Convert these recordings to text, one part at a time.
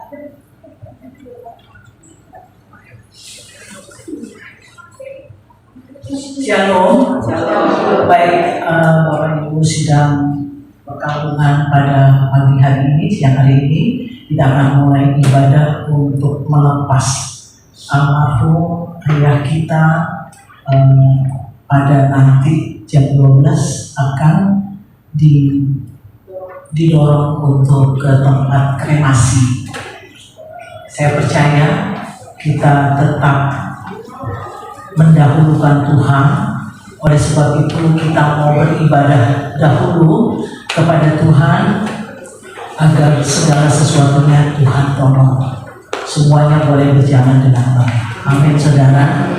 Shalom, baik Bapak Ibu sedang perkampungan pada pagi hari ini, siang hari ini kita akan mulai ibadah untuk melepas almarhum ayah kita. Pada nanti jam 12 akan didorong untuk ke tempat kremasi. Saya percaya kita tetap mendahulukan Tuhan. Oleh sebab itu kita mau beribadah dahulu kepada Tuhan agar segala sesuatunya Tuhan tolong. Semuanya boleh berjalan dengan baik. Amin saudara.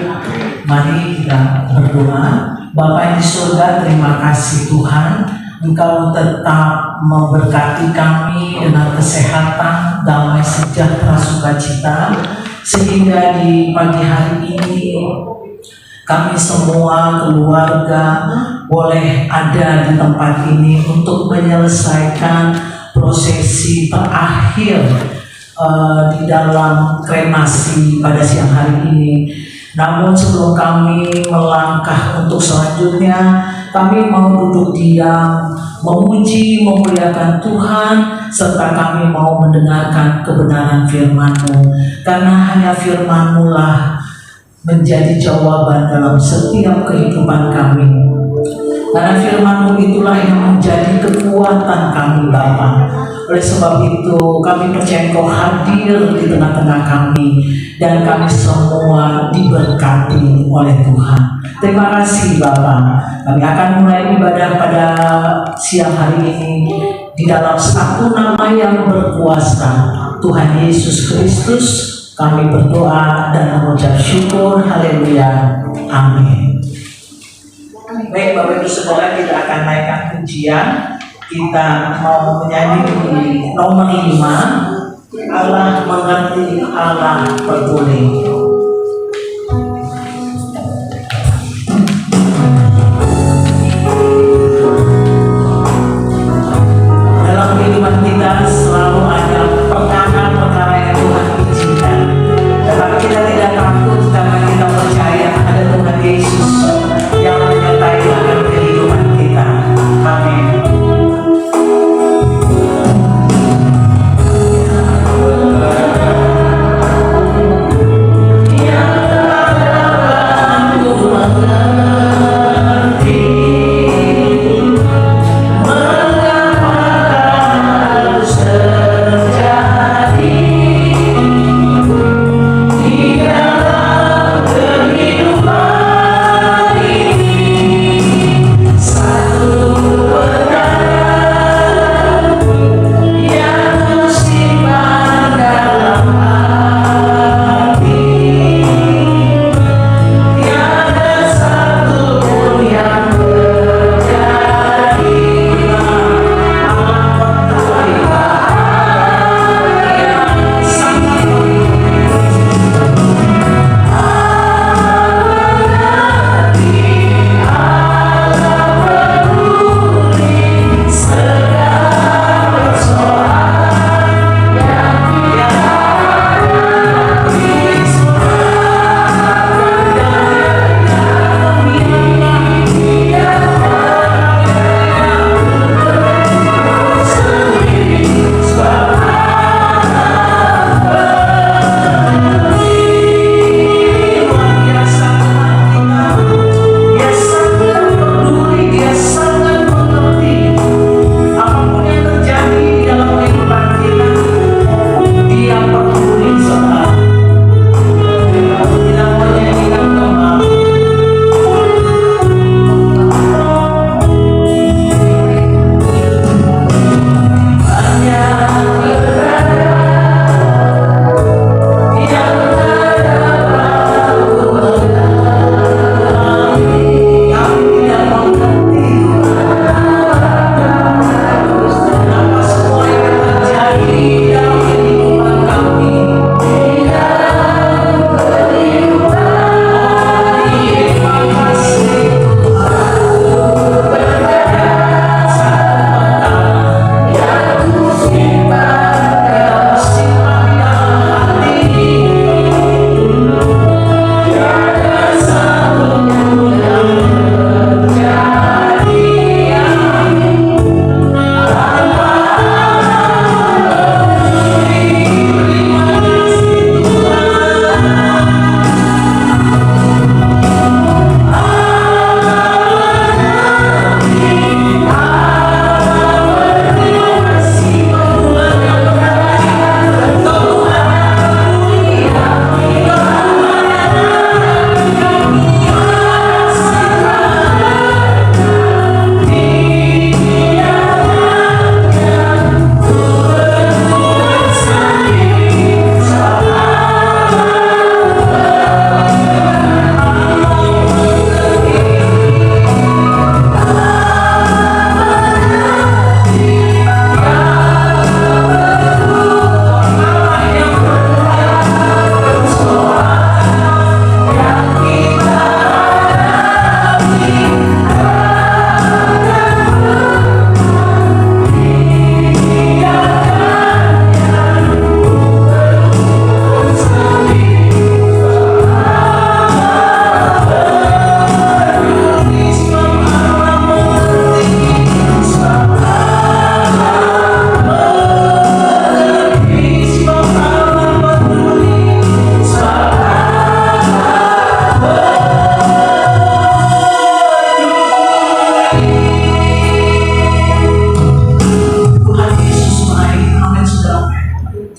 Mari kita berdoa. Bapa yang di surga, terima kasih Tuhan, Engkau tetap memberkati kami dengan kesehatan, damai sejahtera, sukacita, sehingga di pagi hari ini kami semua keluarga boleh ada di tempat ini untuk menyelesaikan prosesi terakhir di dalam kremasi pada siang hari ini. Namun sebelum kami melangkah untuk selanjutnya, kami mau duduk diam, memuji, memuliakan Tuhan, serta kami mau mendengarkan kebenaran firman-Mu. Karena hanya firman-Mu lah menjadi jawaban dalam setiap kehidupan kami. Karena firman-Mu itulah yang menjadi kekuatan kami Bapa. Oleh sebab itu kami percaya Engkau hadir di tengah-tengah kami, dan kami semua diberkati oleh Tuhan. Terima kasih Bapa. Kami akan mulai ibadah pada siang hari ini di dalam satu nama yang berkuasa, Tuhan Yesus Kristus. Kami berdoa dan mengucap syukur. Haleluya. Amin. Baik Bapak Ibu Saudara, kita akan naikkan pujian. Kita mau menyanyi di nomor 5, Allah mengerti, Allah peduli. Dalam kehidupan kita selalu ada perkara-perkara yang Tuhan izinkan, tetapi kita tidak takut karena kita percaya ada Tuhan Yesus yang menyertai dalam kehidupan kita. Amin.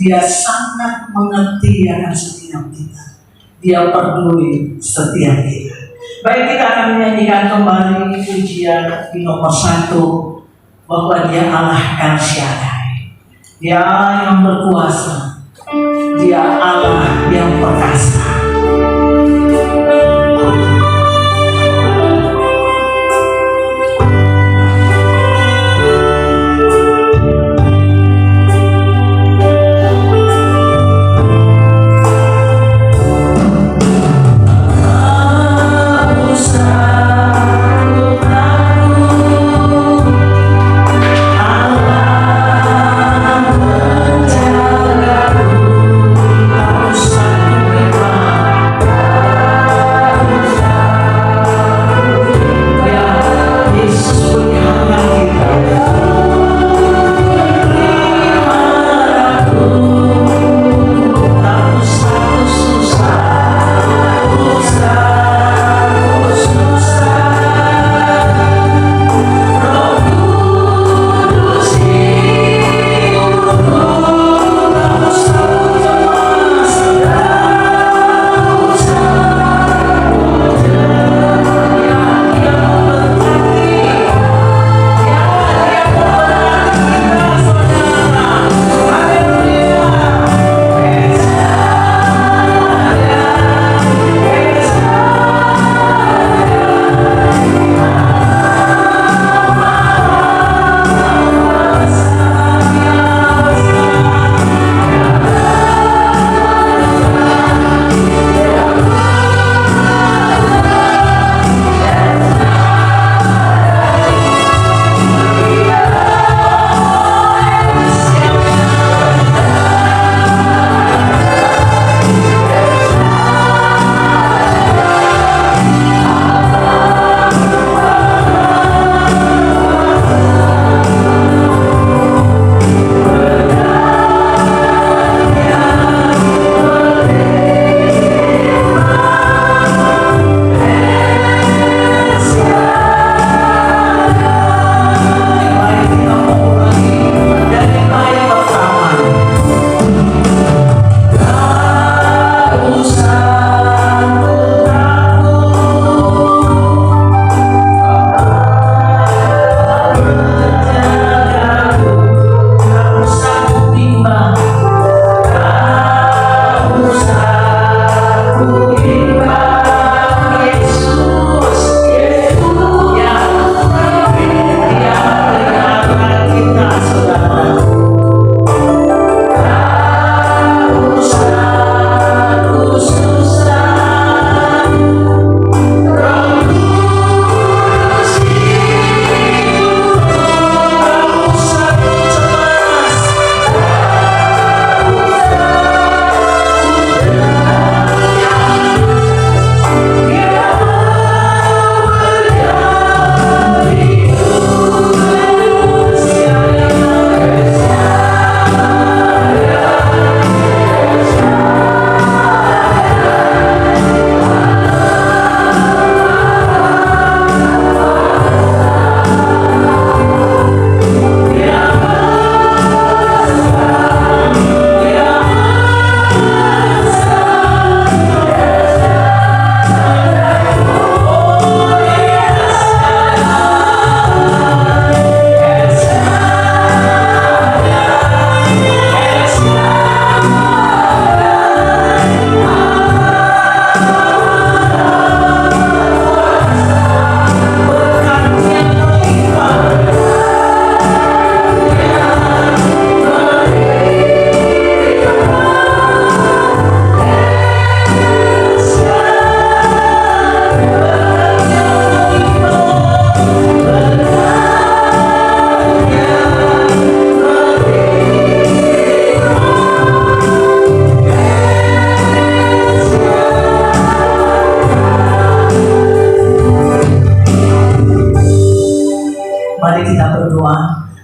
Dia sangat mengerti akan setiap kita. Dia peduli setiap kita. Baik, kita akan menyanyikan kembali pujian di nomor 1, bahwa Dia Allah El Shaddai. Dia Allah yang berkuasa. Dia Allah yang perkasa.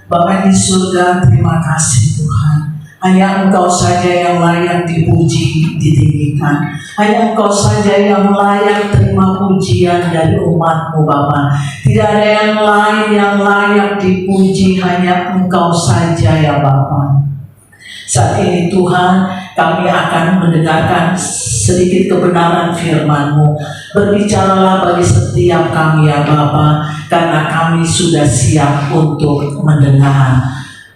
Bapa di surga, terima kasih Tuhan. Hanya Engkau saja yang layak dipuji, ditinggikan. Hanya Engkau saja yang layak terima pujian dari umat-Mu Bapa. Tidak ada yang lain yang layak dipuji, hanya Engkau saja ya Bapa. Saat ini Tuhan, kami akan mendengarkan sedikit kebenaran firman-Mu. Berbicaralah bagi setiap kami ya Bapa, karena kami sudah siap untuk mendengar.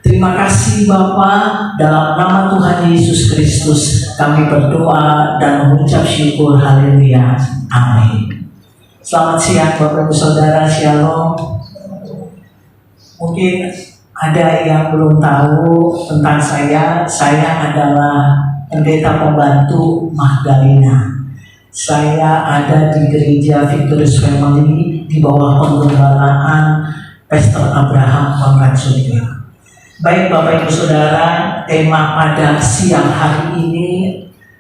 Terima kasih Bapa, dalam nama Tuhan Yesus Kristus kami berdoa dan mengucap syukur. Haleluya. Amin. Selamat siang Bapak Ibu Saudara, Shalom. Mungkin ada yang belum tahu tentang saya adalah pendeta pembantu Magdalena. Saya ada di gereja Victorious Family di bawah penggembalaan Pastor Abraham Konrad. Baik Bapak Ibu Saudara, tema pada siang hari ini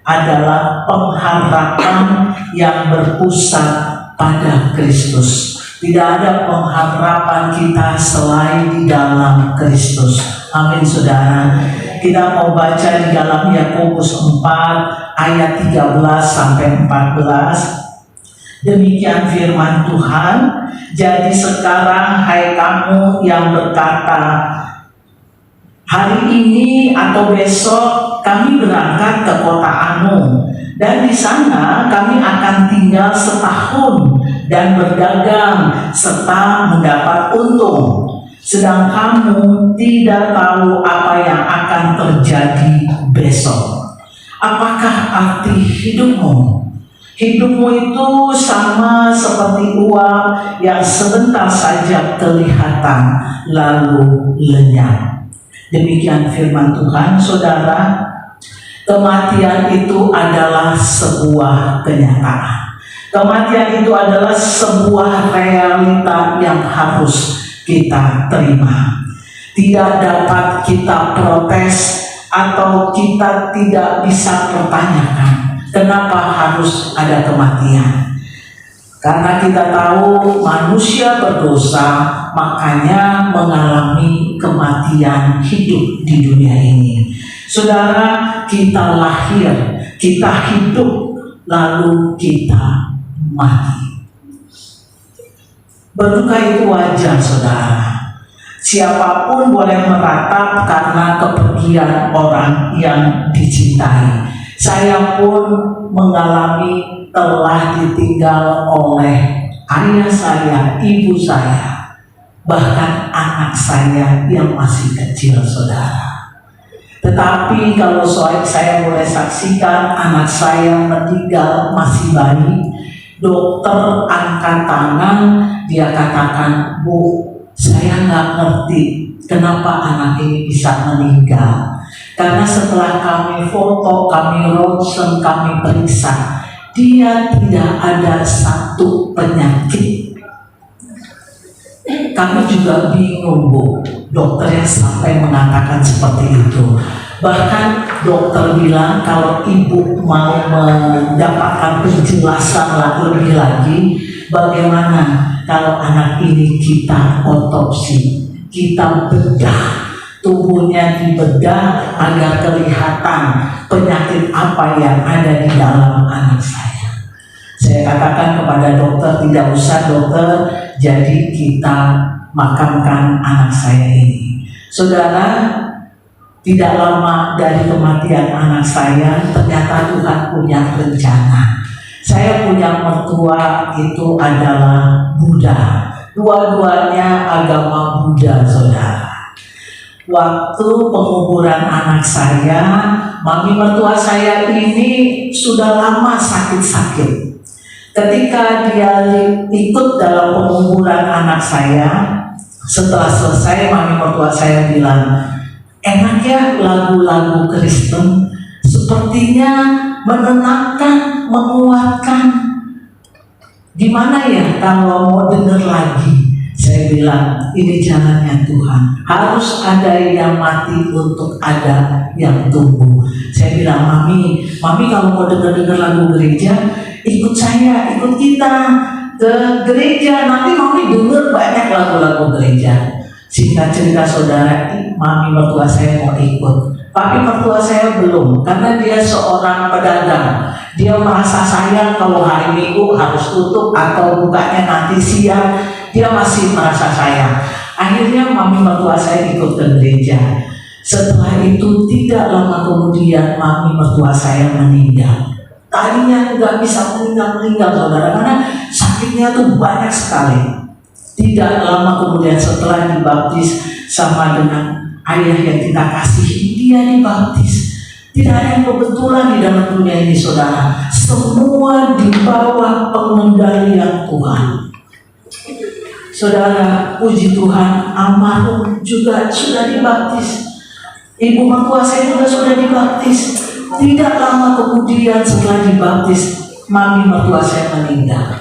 adalah pengharapan yang berpusat pada Kristus. Tidak ada pengharapan kita selain di dalam Kristus. Amin Saudara. Kita mau baca di dalam Yakobus 4 ayat 13 sampai 14. Demikian firman Tuhan. Jadi sekarang hai kamu yang berkata, hari ini atau besok kami berangkat ke kota Anu, dan di sana kami akan tinggal setahun dan berdagang serta mendapat untung. Sedang kamu tidak tahu apa yang akan terjadi besok. Apakah arti hidupmu? Hidupmu itu sama seperti uang yang sebentar saja kelihatan lalu lenyap. Demikian firman Tuhan. Saudara, kematian itu adalah sebuah kenyataan. Kematian itu adalah sebuah realita yang harus kita terima. Tidak dapat kita protes atau kita tidak bisa pertanyakan kenapa harus ada kematian. Karena kita tahu manusia berdosa, makanya mengalami kematian hidup di dunia ini. Saudara, kita lahir, kita hidup, lalu kita mati. Berduka itu wajar saudara. Siapapun boleh meratap karena kepergian orang yang dicintai. Saya pun mengalami telah ditinggal oleh ayah saya, ibu saya, bahkan anak saya yang masih kecil saudara. Tetapi kalau saya boleh saksikan anak saya meninggal masih bayi, dokter angkat tangan, dia katakan, Bu, saya nggak ngerti kenapa anak ini bisa meninggal. Karena setelah kami foto, kami ronsen, kami periksa, dia tidak ada satu penyakit. Kami juga bingung, Bu, dokter yang sampai mengatakan seperti itu. Bahkan dokter bilang kalau ibu mau mendapatkan penjelasan lebih lagi, bagaimana kalau anak ini kita otopsi, kita bedah, tubuhnya dibedah agar kelihatan penyakit apa yang ada di dalam anak saya. Saya katakan kepada dokter, tidak usah dokter, jadi kita makamkan anak saya ini. Saudara, tidak lama dari kematian anak saya, ternyata Tuhan punya rencana. Saya punya mertua itu adalah Buddha. Dua-duanya agama Buddha, saudara. Waktu penguburan anak saya, mami mertua saya ini sudah lama sakit-sakit. Ketika dia ikut dalam penguburan anak saya, setelah selesai mami mertua saya bilang, enak ya lagu-lagu Kristen, sepertinya menenangkan, menguatkan. Gimana ya kalau mau dengar lagi? Saya bilang, ini jalannya Tuhan. Harus ada yang mati untuk ada yang tumbuh. Saya bilang, Mami kalau mau dengar lagu gereja, ikut saya, ikut kita ke gereja. Nanti Mami dengar banyak lagu-lagu gereja. Singkat cerita saudara, Mami mertua saya mau ikut. Tapi mertua saya belum, karena dia seorang pedagang. Dia merasa sayang kalau hari Minggu harus tutup atau bukanya nanti siang. Dia masih merasa sayang. Akhirnya mami mertua saya ikut ke gereja. Setelah itu tidak lama kemudian mami mertua saya meninggal. Tadinya nggak bisa meninggal saudara, karena sakitnya tuh banyak sekali. Tidak lama kemudian setelah dibaptis sama dengan ayah yang kita kasihi, dia dibaptis. Tidak ada yang kebetulan di dalam dunia ini saudara. Semua di bawah pengendalian Tuhan. Saudara, puji Tuhan, almarhum juga sudah dibaptis. Ibu mertua saya juga sudah dibaptis. Tidak lama kemudian setelah dibaptis, mami mertua saya meninggal.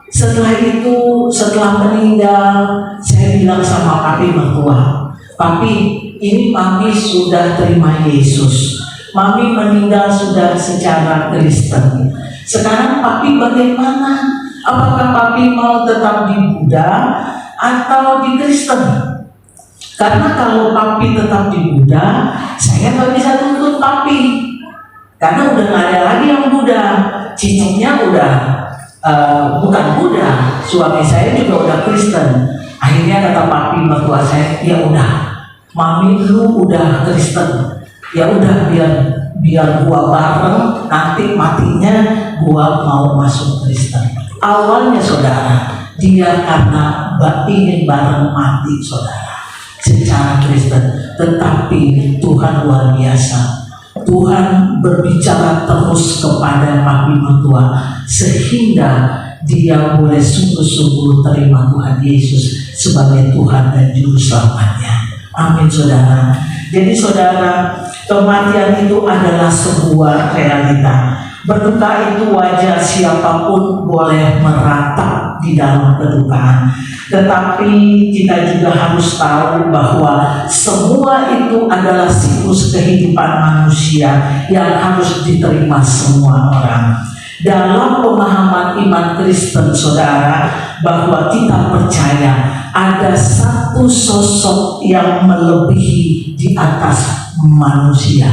Setelah itu, setelah meninggal, saya bilang sama papi mertua, "Papi, ini mami sudah terima Yesus. Mami meninggal sudah secara Kristen. Sekarang papi bagaimana? Apakah papi mau tetap di Buddha atau di Kristen?" Karena kalau papi tetap di Buddha, saya nggak bisa tuntut papi. Karena udah nggak ada lagi yang Buddha. Cicitnya udah bukan Buddha. Suami saya juga udah Kristen. Akhirnya kata papi mertua saya, "Ya udah, mami lu udah Kristen. Ya udah, biar gua bareng, nanti matinya gua mau masuk Kristen." Awalnya saudara, dia karena ingin bareng mati saudara secara Kristen, tetapi Tuhan luar biasa. Tuhan berbicara terus kepada papi mertua sehingga dia boleh sungguh-sungguh terima Tuhan Yesus sebagai Tuhan dan Juru Selamatnya. Amin saudara. Jadi saudara, kematian itu adalah sebuah realita. Berduka itu wajar, siapapun boleh meratap di dalam kedukaan. Tetapi kita juga harus tahu bahwa semua itu adalah siklus kehidupan manusia yang harus diterima semua orang. Dalam pemahaman iman Kristen saudara, bahwa kita percaya ada satu sosok yang melebihi di atas manusia.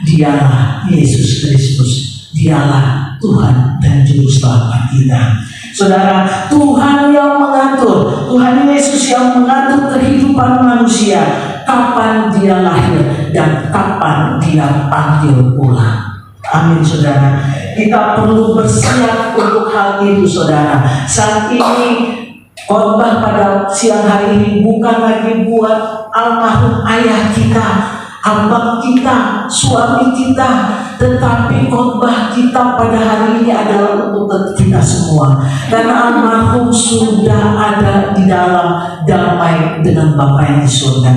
Dialah Yesus Kristus. Dialah Tuhan dan Juru Selamat kita. Saudara, Tuhan yang mengatur, Tuhan Yesus yang mengatur kehidupan manusia, kapan dia lahir dan kapan dia panggil pulang. Amin saudara. Kita perlu bersiap untuk hal itu saudara. Saat ini khotbah pada siang hari ini bukan lagi buat almarhum ayah kita, abang kita, suami kita, tetapi khotbah kita pada hari ini adalah untuk kita semua. Karena almarhum sudah ada di dalam damai dengan Bapa yang di surga.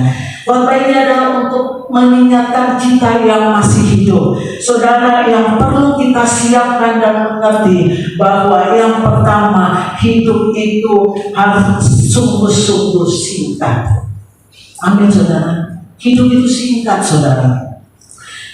Khotbah ini adalah untuk mengingatkan kita yang masih hidup, saudara, yang perlu kita siapkan dan mengerti bahwa yang pertama, hidup itu harus sungguh-sungguh singkat. Amin saudara. Hidup itu singkat saudara.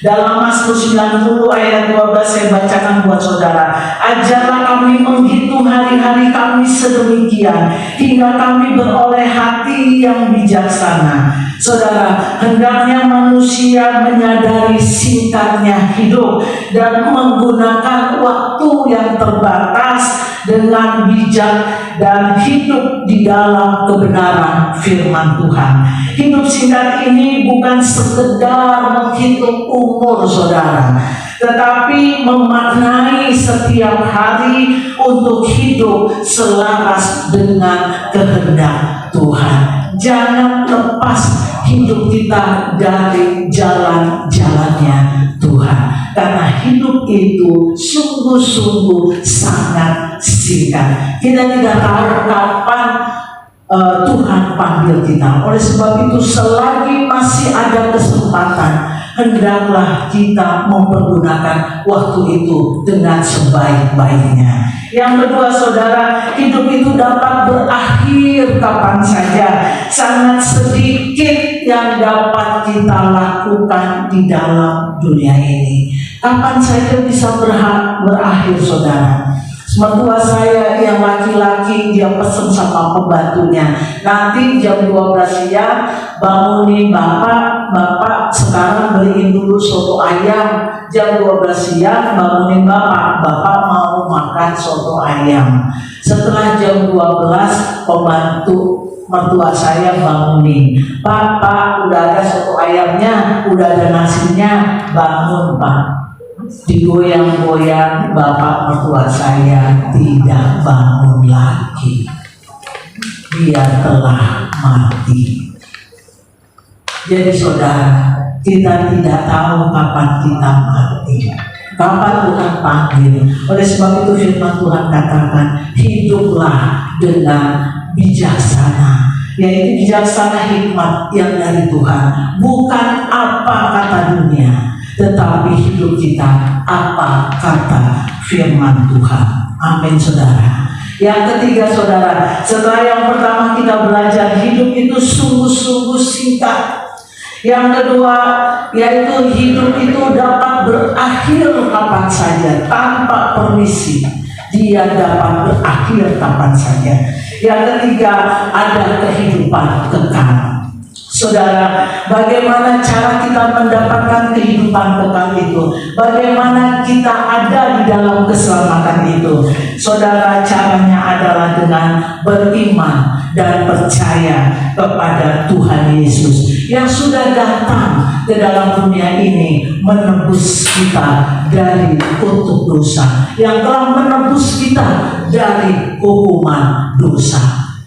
Dalam Mazmur 90 ayat 12 saya bacakan buat saudara. Ajarlah kami menghitung hari-hari kami sedemikian, hingga kami beroleh hati yang bijaksana. Saudara, hendaknya manusia menyadari singkatnya hidup dan menggunakan waktu yang terbatas dengan bijak dan hidup di dalam kebenaran firman Tuhan. Hidup singkat ini bukan sekedar menghitung umur saudara, tetapi memaknai setiap hari untuk hidup selaras dengan kehendak Tuhan. Jangan lepas hidup kita dari jalan-jalannya Tuhan, karena hidup itu sungguh-sungguh sangat singkat. Kita tidak tahu kapan Tuhan panggil kita. Oleh sebab itu, selagi masih ada kesempatan, hendaklah kita mempergunakan waktu itu dengan sebaik-baiknya. Yang kedua saudara, hidup itu dapat berakhir kapan saja. Sangat sedikit yang dapat kita lakukan di dalam dunia ini. Kapan saja bisa berakhir saudara. Mertua saya yang laki-laki, dia pesen sama pembantunya, nanti jam 12 siang bangunin bapak sekarang beliin dulu soto ayam. Jam 12 siang bangunin bapak mau makan soto ayam. Setelah jam 12 pembantu mertua saya bangunin, Pak, udah ada soto ayamnya, udah ada nasinya, bangun Pak. Digoyang-goyang, bapak mertua saya tidak bangun lagi. Dia telah mati. Jadi saudara, kita tidak tahu kapan kita mati, kapan Tuhan panggil. Oleh sebab itu firman Tuhan katakan, hiduplah dengan bijaksana, yaitu bijaksana hikmat yang dari Tuhan, bukan apa kata dunia, tetapi hidup kita apa kata firman Tuhan. Amin saudara. Yang ketiga saudara, setelah yang pertama kita belajar hidup itu sungguh-sungguh singkat. Yang kedua, yaitu hidup itu dapat berakhir kapan saja tanpa permisi. Dia dapat berakhir kapan saja. Yang ketiga, ada kehidupan kekal. Saudara, bagaimana cara kita mendapatkan kehidupan kekal itu? Bagaimana kita ada di dalam keselamatan itu? Saudara, caranya adalah dengan beriman dan percaya kepada Tuhan Yesus yang sudah datang ke dalam dunia ini menebus kita dari kutuk dosa, yang telah menebus kita dari hukuman dosa.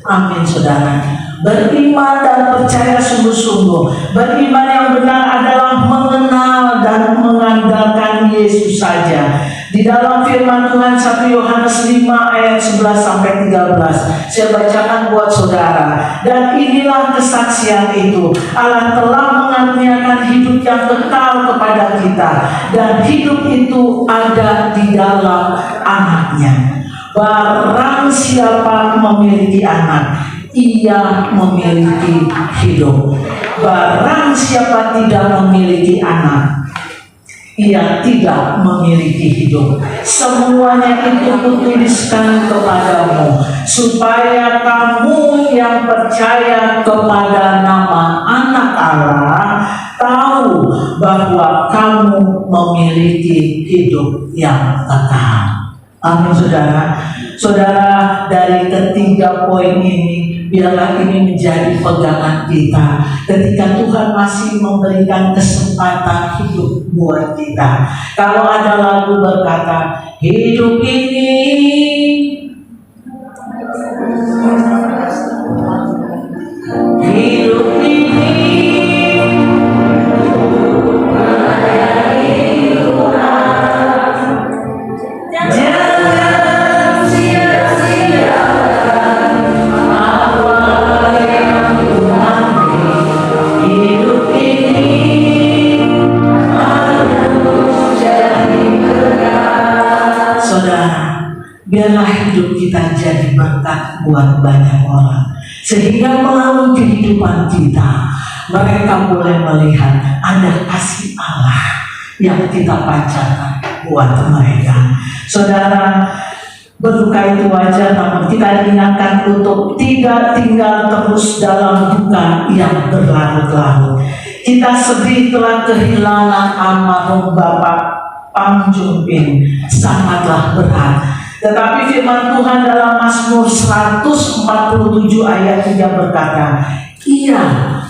Amin saudara. Beriman dan percaya sungguh-sungguh. Beriman yang benar adalah mengenal dan mengandalkan Yesus saja. Di dalam firman Tuhan 1 Yohanes 5 ayat 11 sampai 13, saya bacakan buat saudara. Dan inilah kesaksian itu, Allah telah mengaruniakan hidup yang kekal kepada kita, dan hidup itu ada di dalam Anaknya. Barang siapa memiliki Anak, ia memiliki hidup. Barang siapa tidak memiliki Anak, ia tidak memiliki hidup. Semuanya itu kutuliskan kepadamu, supaya kamu yang percaya kepada nama Anak Allah tahu bahwa kamu memiliki hidup yang kekal. Amin saudara. Saudara, dari ketiga poin ini, biarlah ini menjadi pegangan kita ketika Tuhan masih memberikan kesempatan hidup buat kita. Kalau ada lagu berkata, hidup ini biarlah hidup kita jadi berkat buat banyak orang, sehingga melalui kehidupan kita mereka boleh melihat ada kasih Allah yang kita pancarkan buat mereka. Saudara, berduka itu wajar, namun kita diingatkan untuk tidak tinggal terus dalam duka yang berlarut-larut. Kita sedih telah kehilangan almarhum Bapak Pang Jumpin, sangatlah berat. Tetapi firman Tuhan dalam Mazmur 147 ayat 3 berkata, Ia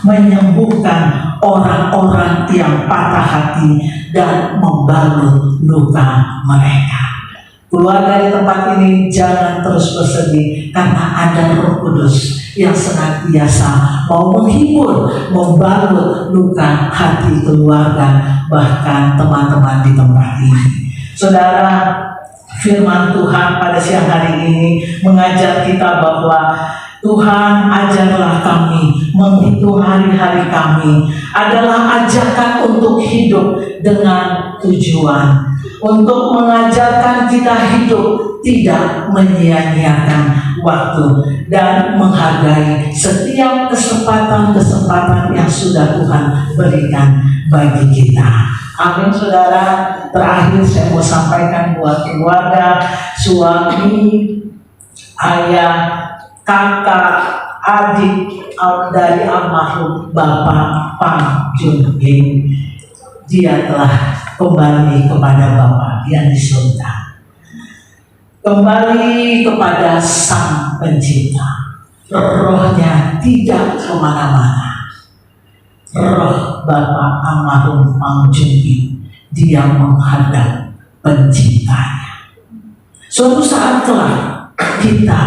menyembuhkan orang-orang yang patah hati dan membalut luka mereka. Keluar dari tempat ini jangan terus bersedih, karena ada Roh Kudus yang senantiasa mau menghibur, membalut luka hati keluarga, bahkan teman-teman di tempat ini. Saudara, firman Tuhan pada siang hari ini mengajar kita bahwa Tuhan, ajarlah kami menghitung hari-hari kami adalah ajakan untuk hidup dengan tujuan, untuk mengajarkan kita hidup tidak menyia-nyiakan waktu dan menghargai setiap kesempatan-kesempatan yang sudah Tuhan berikan bagi kita. Amin saudara. Terakhir saya mau sampaikan buat keluarga, suami, ayah, kakak, adik dari almarhum Bapak Pang Jumpin. Dia telah kembali kepada Bapa yang di surga, kembali kepada Sang Pencipta. rohnya tidak kemana-mana. Roh Bapak almarhum Mang Jumbi, dia menghadap pencintanya. Suatu saat kelak kita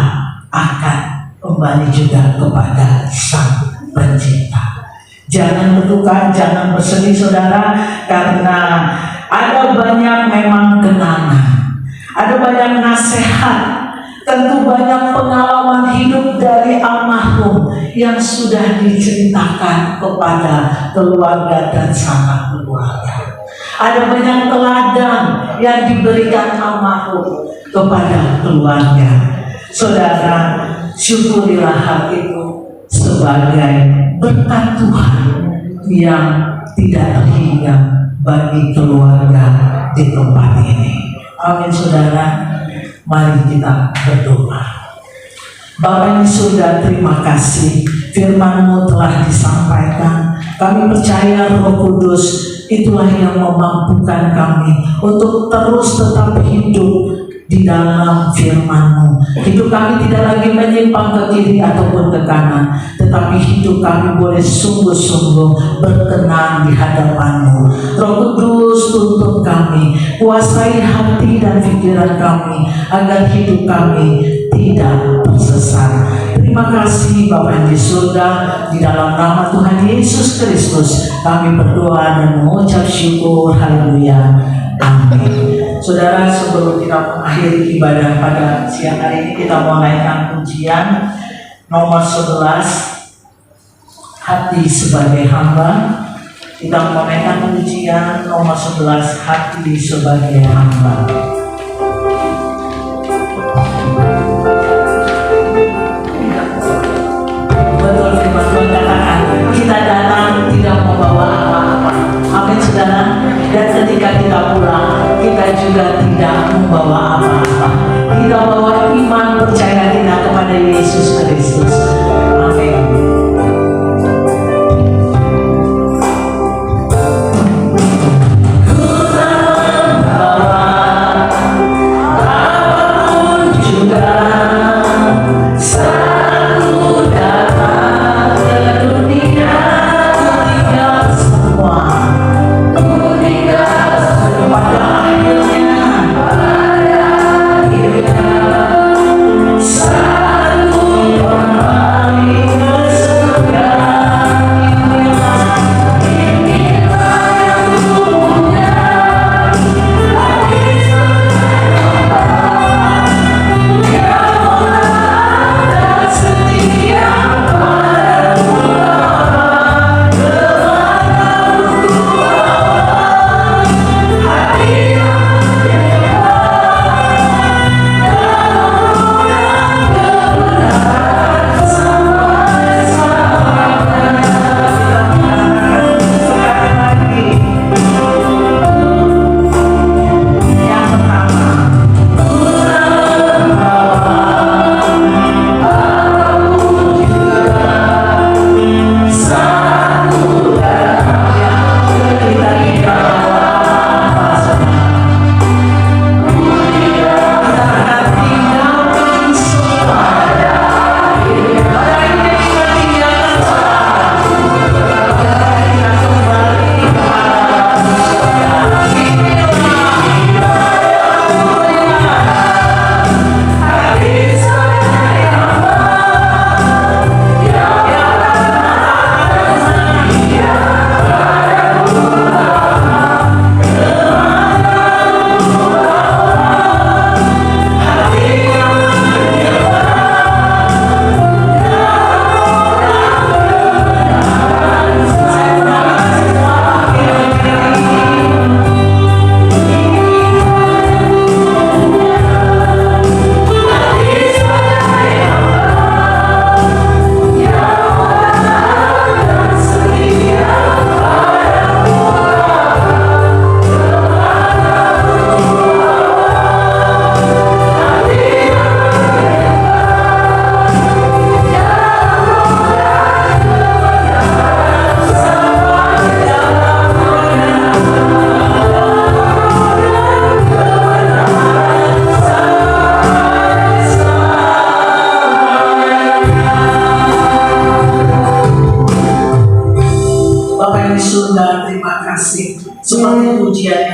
akan kembali juga kepada Sang Pencipta. Jangan berduka, jangan bersedih saudara, karena ada banyak memang kenangan, ada banyak nasihat, tentu banyak pengalaman hidup dari almarhum yang sudah diceritakan kepada keluarga dan sanak keluarga. Ada banyak teladan yang diberikan almarhum kepada keluarga. Saudara, syukurilah hal itu sebagai berkat Tuhan yang tidak terhingga bagi keluarga di tempat ini. Amin saudara. Mari kita berdoa. Bapa di surga, terima kasih firman-Mu telah disampaikan. Kami percaya Roh Kudus itulah yang memampukan kami untuk terus tetap hidup di dalam firman-Mu. Hidup kami tidak lagi menyimpang ke kiri ataupun ke kanan, tetapi hidup kami boleh sungguh-sungguh berkenan di hadapan-Mu. Roh Kudus, tuntun kami, kuasai hati dan pikiran kami, agar hidup kami tidak tersesat. Terima kasih Bapa di surga, di dalam nama Tuhan Yesus Kristus kami berdoa dan mengucap syukur. Haleluya. Amin. Saudara, sebelum kita mengakhiri ibadah pada siang hari ini, kita mau naikkan pujian nomor 11, Hati Sebagai Hamba. Kita mau naikkan pujian nomor 11, Hati Sebagai Hamba. Betul firman Tuhan katakan, kita datang tidak membawa apa-apa. Amin saudara. Dan ketika kita pulang, kita juga tidak membawa apa-apa. Kita bawa iman percaya kita kepada Yesus Kristus. Amin. Satu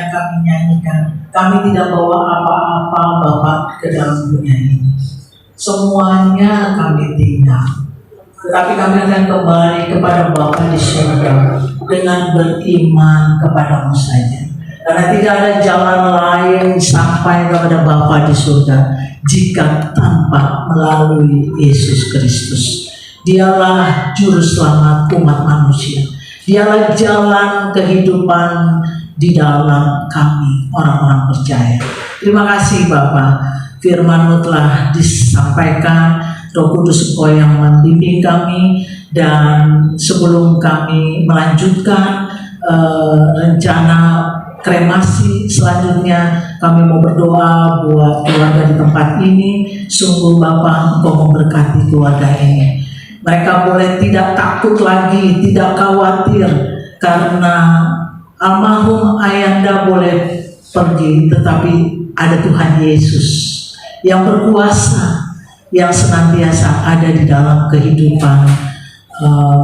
kami nyanyikan. Kami tidak bawa apa-apa Bapak ke dalam dunia ini. Semuanya kami tinggal. Tetapi kami akan kembali kepada Bapa di surga dengan beriman kepadamu saja. Karena tidak ada jalan lain sampai kepada Bapa di surga jika tanpa melalui Yesus Kristus. Dialah juru selamat umat manusia. Dialah jalan kehidupan di dalam kami orang-orang percaya. Terima kasih Bapa. Firman-Mu telah disampaikan, Roh Kudus Engkau yang membimbing kami, dan sebelum kami melanjutkan rencana kremasi selanjutnya, kami mau berdoa buat keluarga di tempat ini. Sungguh Bapa, Engkau memberkati keluarga ini. Mereka boleh tidak takut lagi, tidak khawatir, karena almarhum Ayanda boleh pergi, tetapi ada Tuhan Yesus yang berkuasa, yang senantiasa ada di dalam kehidupan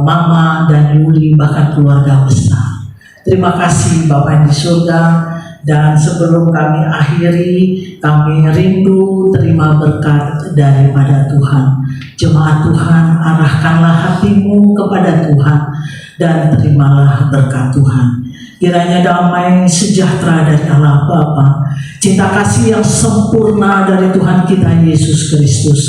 Mama dan Yuli, bahkan keluarga besar. Terima kasih Bapa di surga. Dan sebelum kami akhiri, kami rindu terima berkat daripada Tuhan. Jemaat Tuhan, arahkanlah hatimu kepada Tuhan dan terimalah berkat Tuhan. Kiranya damai sejahtera dari Allah Bapa, cinta kasih yang sempurna dari Tuhan kita Yesus Kristus,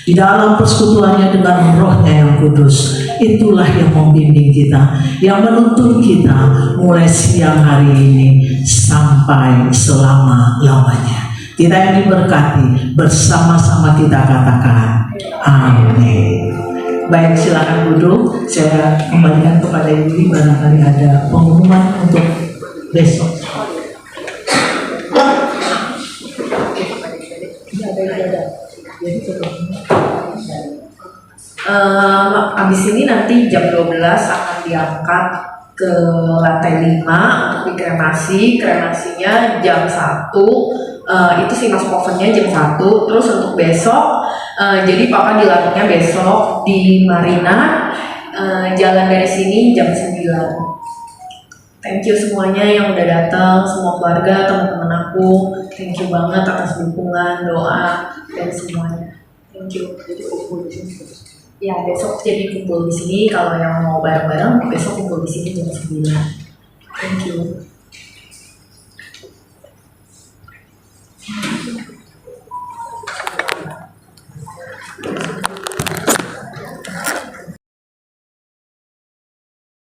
di dalam persekutuannya dengan Roh-Nya yang kudus, itulah yang membimbing kita, yang menuntun kita mulai siang hari ini sampai selama-lamanya. Kita yang diberkati, bersama-sama kita katakan amin. Baik, silakan duduk. Saya kembalikan kepada Yuli, barangkali ada pengumuman untuk besok. Abis ini nanti jam 12 akan diangkat ke lantai 5 untuk dikremasi. Kremasinya jam 1. Itu sih masuk ovennya jam 1. Terus untuk besok, jadi papa dilarangnya besok di Marina, jalan dari sini jam 9. Thank you semuanya yang udah datang, semua keluarga, teman-teman aku. Thank you banget atas dukungan, doa, dan semuanya. Thank you. Jadi kumpul di sini. Ya, besok jadi kumpul di sini. Kalau yang mau bareng-bareng, besok kumpul di sini jam 9. Thank you.